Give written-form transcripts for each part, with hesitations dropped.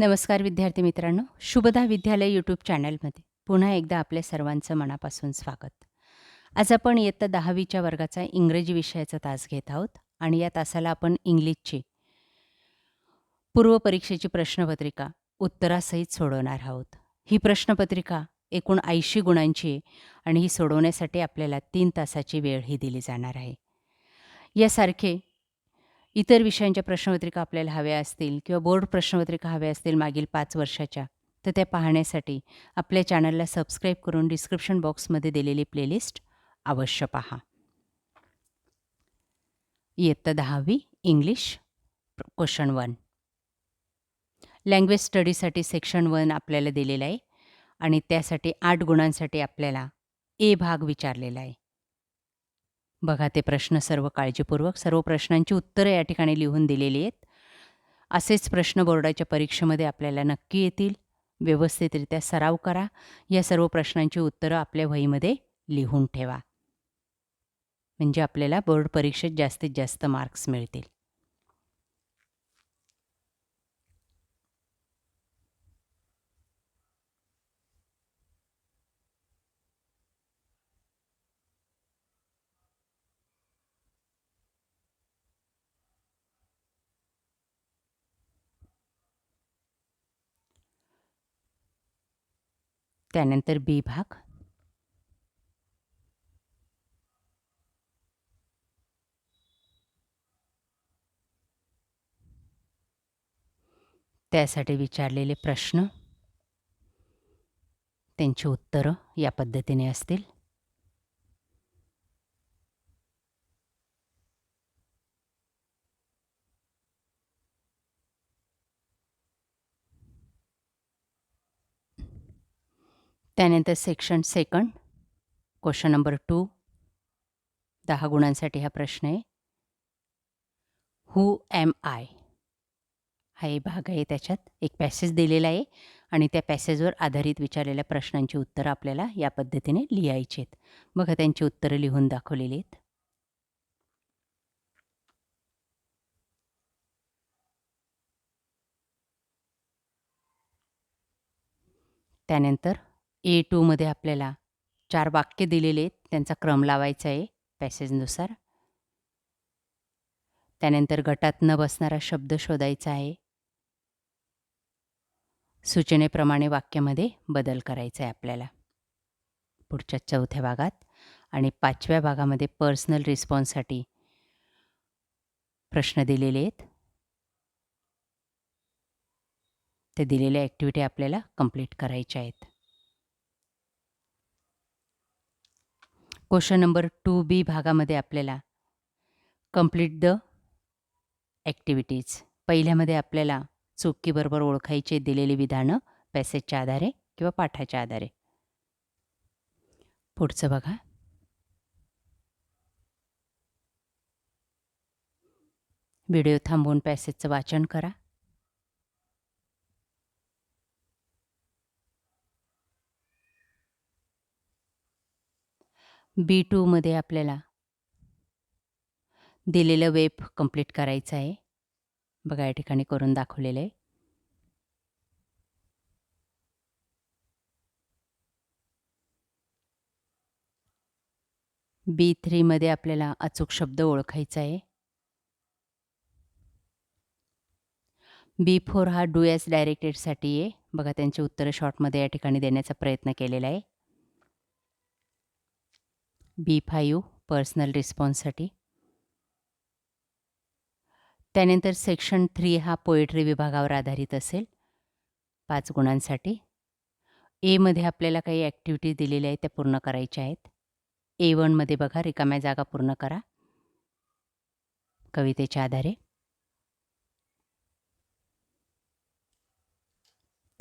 नमस्कार विद्यार्थी मित्रांनो, शुभदा विद्यालय यूट्यूब चॅनलमध्ये पुन्हा एकदा आपल्या सर्वांचं मनापासून स्वागत. आज आपण इयत्ता 10वीच्या वर्गाचा इंग्रजी विषयाचा तास घेत आहोत आणि या तासाला आपण इंग्लिशची पूर्वपरीक्षेची प्रश्नपत्रिका उत्तरासहित सोडवणार आहोत. ही प्रश्नपत्रिका एकूण 80 गुणांची आहे आणि ही सोडवण्यासाठी आपल्याला 3 तासाची वेळही दिली जाणार आहे. यासारखे इतर विषयांच्या प्रश्नपत्रिका आपल्याला हव्या असतील किंवा बोर्ड प्रश्नपत्रिका हव्या असतील मागील 5 वर्षाच्या, तर त्या पाहण्यासाठी आपल्या चॅनलला सबस्क्राईब करून डिस्क्रिप्शन बॉक्समध्ये दिलेली प्लेलिस्ट अवश्य पहा. इयत्ता 10वी इंग्लिश क्वेश्चन 1. लँग्वेज स्टडीसाठी सेक्शन 1 आपल्याला दिलेलं आहे आणि त्यासाठी 8 गुणांसाठी आपल्याला ए भाग विचारलेला आहे. बघा ते प्रश्न सर्व काळजीपूर्वक, सर्व प्रश्नांची उत्तरं या ठिकाणी लिहून दिलेली आहेत. असेच प्रश्न बोर्डाच्या परीक्षेमध्ये आपल्याला नक्की येतील. व्यवस्थितरित्या सराव करा. या सर्व प्रश्नांची उत्तरं आपल्या वहीमध्ये लिहून ठेवा. म्हणजे आपल्याला बोर्ड परीक्षेत जास्तीत जास्त मार्क्स मिळतील. त्यानंतर बी भाग. त्यासाठी विचारलेले प्रश्न, त्यांची उत्तरं या पद्धतीने असतील. त्यानंतर सेक्शन 2 क्वेश्चन नंबर 2 10 गुणांसाठी हा प्रश्न आहे. हू ॲम आय हा एक भाग आहे. त्याच्यात एक पॅसेज दिलेला आहे आणि त्या पॅसेजवर आधारित विचारलेल्या प्रश्नांची उत्तरं आपल्याला या पद्धतीने लिहायची आहेत. बघा त्यांची उत्तरं लिहून दाखवलेली आहेत. त्यानंतर A2मध्ये आपल्याला 4 वाक्य दिलेले आहेत. त्यांचा क्रम लावायचा आहे पॅसेजनुसार. त्यानंतर गटात न बसणारा शब्द शोधायचा आहे. सूचनेप्रमाणे वाक्यामध्ये बदल करायचा आहे आपल्याला. पुढच्या 4थ्या भागात आणि 5व्या भागामध्ये पर्सनल रिस्पॉन्ससाठी प्रश्न दिलेले आहेत. ते दिलेल्या ॲक्टिव्हिटी आपल्याला कंप्लीट करायच्या आहेत. क्वेश्चन नंबर 2B भागामध्ये आपल्याला कंप्लीट द ॲक्टिव्हिटीज. पहिल्यामध्ये आपल्याला चुकीबरोबर ओळखायचे दिलेली विधानं पॅसेजच्या आधारे किंवा पाठाच्या आधारे. पुढचं बघा. व्हिडिओ थांबवून पॅसेजचं वाचन करा. B2मध्ये आपल्याला दिलेलं वेब कंप्लीट करायचं आहे. बघा या ठिकाणी करून दाखवलेलं आहे. B3मध्ये आपल्याला अचूक शब्द ओळखायचा आहे. B4 हा डू ॲज डायरेक्टेडसाठी आहे. बघा त्यांची उत्तरं शॉर्टमध्ये या ठिकाणी देण्याचा प्रयत्न केलेला आहे. B5 personal रिस्पॉन्ससाठी. त्यानंतर सेक्शन 3 हा पोएट्री विभागावर आधारित असेल 5 गुणांसाठी. एमध्ये आपल्याला काही ॲक्टिव्हिटी दिलेल्या आहेत त्या पूर्ण करायच्या आहेत. A1मध्ये बघा रिकाम्या जागा पूर्ण करा कवितेच्या आधारे.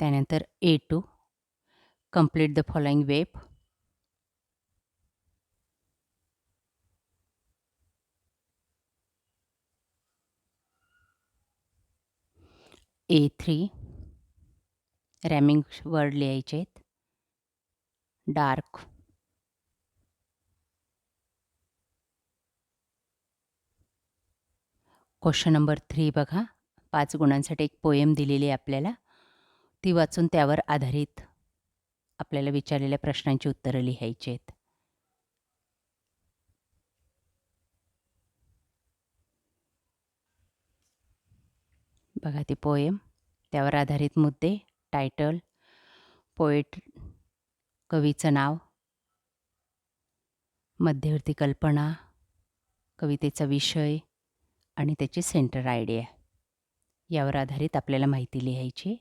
त्यानंतर A2 complete the following web. A3 rhyming word लिहायचे आहेत. डार्क. क्वेश्चन नंबर 3 बघा 5 गुणांसाठी एक पोएम दिलेली आहे आपल्याला. ती वाचून त्यावर आधारित आपल्याला विचारलेल्या प्रश्नांची उत्तरं लिहायची आहेत. बघा ती पोएम, त्यावर आधारित मुद्दे, टायटल, पोएट, कवीचं नाव, मध्यवर्ती कल्पना, कवितेचा विषय आणि त्याची सेंटर आयडिया. यावर आधारित आपल्याला माहिती लिहायची.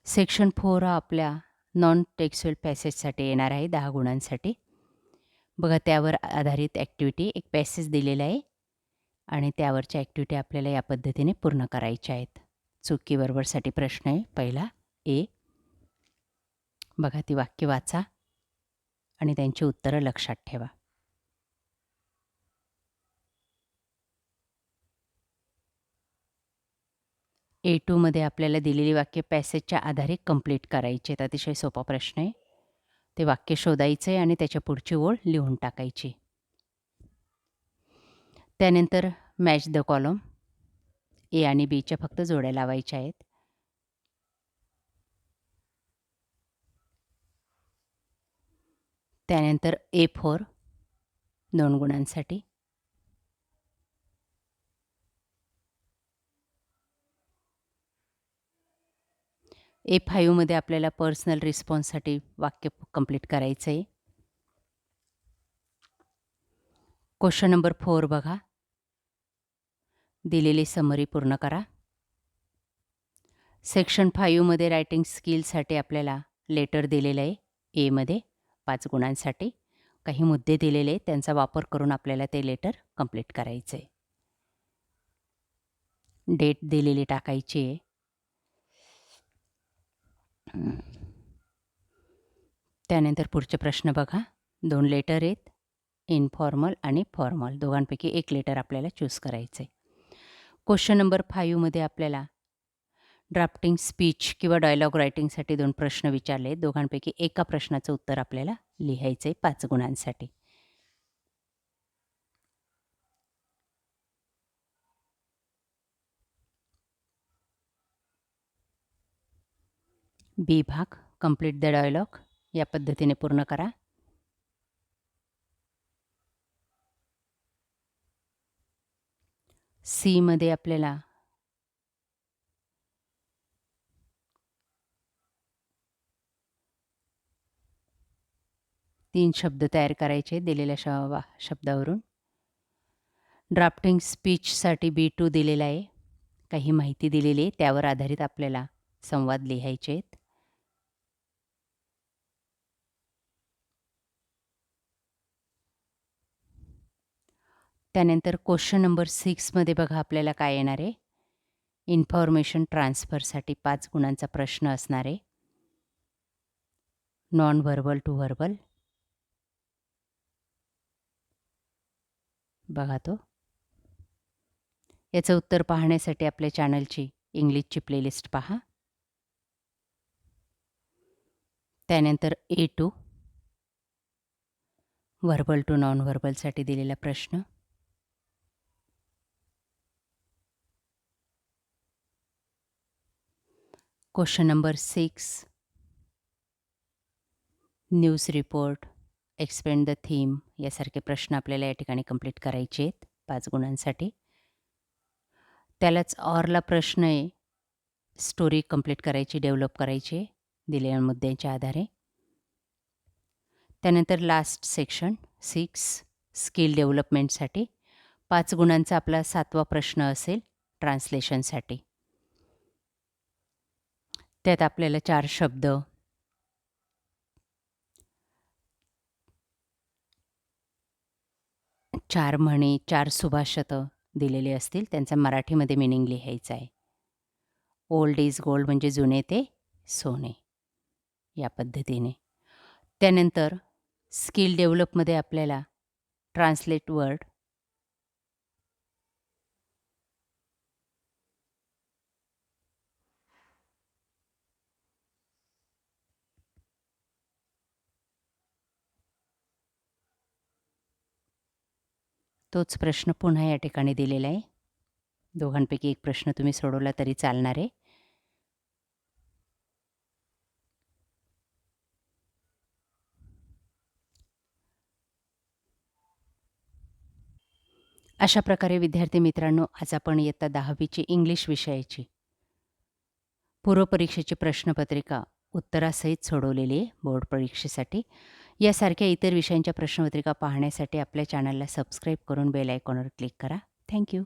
सेक्शन 4 हा आपल्या नॉन टेक्स्च्युअल पॅसेजसाठी येणार आहे 10 गुणांसाठी. बघा त्यावर आधारित ॲक्टिव्हिटी एक पॅसेज दिलेला आहे आणि त्यावरच्या ॲक्टिव्हिटी आपल्याला या पद्धतीने पूर्ण करायच्या आहेत. चुकी बरोबरसाठी प्रश्न आहे पहिला ए. बघा ती वाक्य वाचा आणि त्यांची उत्तरं लक्षात ठेवा. A2 मध्ये आपल्याला दिलेली वाक्य पॅसेजच्या आधारे कंप्लीट करायची आहेत. अतिशय सोपा प्रश्न आहे. ते वाक्य शोधायचं आहे आणि त्याच्या पुढची ओळ लिहून टाकायची. त्यानंतर मॅच द कॉलम, ए आणि बीच्या फक्त जोड्या लावायच्या आहेत. त्यानंतर A4 2 गुणांसाठी. A5 मध्ये आपल्याला पर्सनल रिस्पॉन्ससाठी वाक्य कंप्लीट करायचं आहे. क्वेश्चन नंबर 4 बघा, दिलेली समरी पूर्ण करा. सेक्शन 5 मध्ये रायटिंग स्किलसाठी आपल्याला लेटर दिलेलं आहे एमध्ये 5 गुणांसाठी. काही मुद्दे दिलेले आहेत, त्यांचा वापर करून आपल्याला ते लेटर कंप्लीट करायचं आहे. डेट दिलेली टाकायची आहे. त्यानंतर पुढचे प्रश्न बघा, 2 लेटर आहेत, इनफॉर्मल आणि फॉर्मल. दोघांपैकी एक लेटर आपल्याला चूज करायचं आहे. क्वेश्चन नंबर 5 मध्ये आपल्याला ड्राफ्टिंग स्पीच किंवा डायलॉग रायटिंगसाठी 2 प्रश्न विचारले आहेत. दोघांपैकी एका प्रश्नाचं उत्तर आपल्याला लिहायचं आहे 5 गुणांसाठी. बी भाग, कंप्लीट द डायलॉग, या पद्धतीने पूर्ण करा. सी मध्ये आपल्याला तीन शब्द तयार करायचे दिलेल्या शब्दावरून. ड्राफ्टिंग स्पीचसाठी B2 दिलेला आहे. काही माहिती दिलेली आहे, त्यावर आधारित आपल्याला संवाद लिहायचे आहेत. त्यानंतर क्वेश्चन नंबर 6 मध्ये बघा आपल्याला काय येणार आहे. इन्फॉर्मेशन ट्रान्सफरसाठी 5 गुणांचा प्रश्न असणार आहे. Non verbal to verbal. बघा तो. याचं उत्तर पाहण्यासाठी आपल्या चॅनलची इंग्लिशची प्लेलिस्ट पहा. त्यानंतर A2 व्हर्बल टू नॉन व्हर्बलसाठी दिलेला प्रश्न. Question number 6 news report, explain the theme यासारखे प्रश्न आपल्याला या ठिकाणी कंप्लीट करायचे आहेत 5 गुणांसाठी. त्यालाच ऑरला प्रश्न आहे, स्टोरी कंप्लीट करायची, डेव्हलप करायची दिलेल्या मुद्द्यांच्या आधारे. त्यानंतर लास्ट सेक्शन 6 स्किल डेव्हलपमेंटसाठी 5 गुणांचा आपला 7वा प्रश्न असेल ट्रान्सलेशनसाठी. त्यात आपल्याला 4 शब्द, 4 म्हणी, 4 सुभाषितं दिलेले असतील. त्यांचा मराठीमध्ये मिनिंग लिहायचा आहे. ओल्ड इज गोल्ड म्हणजे जुने ते सोने, या पद्धतीने. त्यानंतर स्किल डेव्हलपमध्ये आपल्याला ट्रान्सलेट वर्ड, तोच प्रश्न पुन्हा या ठिकाणी दिलेला आहे. दोघांपैकी एक प्रश्न तुम्ही सोडवला तरी चालणार आहे. अशा प्रकारे विद्यार्थी मित्रांनो, आज आपण इयत्ता 10वी इंग्लिश विषयाची पूर्वपरीक्षेची प्रश्नपत्रिका उत्तरासहित सोडवलेली आहे बोर्ड परीक्षेसाठी. यासारख्या इतर विषयांच्या प्रश्नपत्रिका पाहण्यासाठी आपल्या चॅनलला सबस्क्राईब करून बेल आयकॉनवर क्लिक करा. Thank you.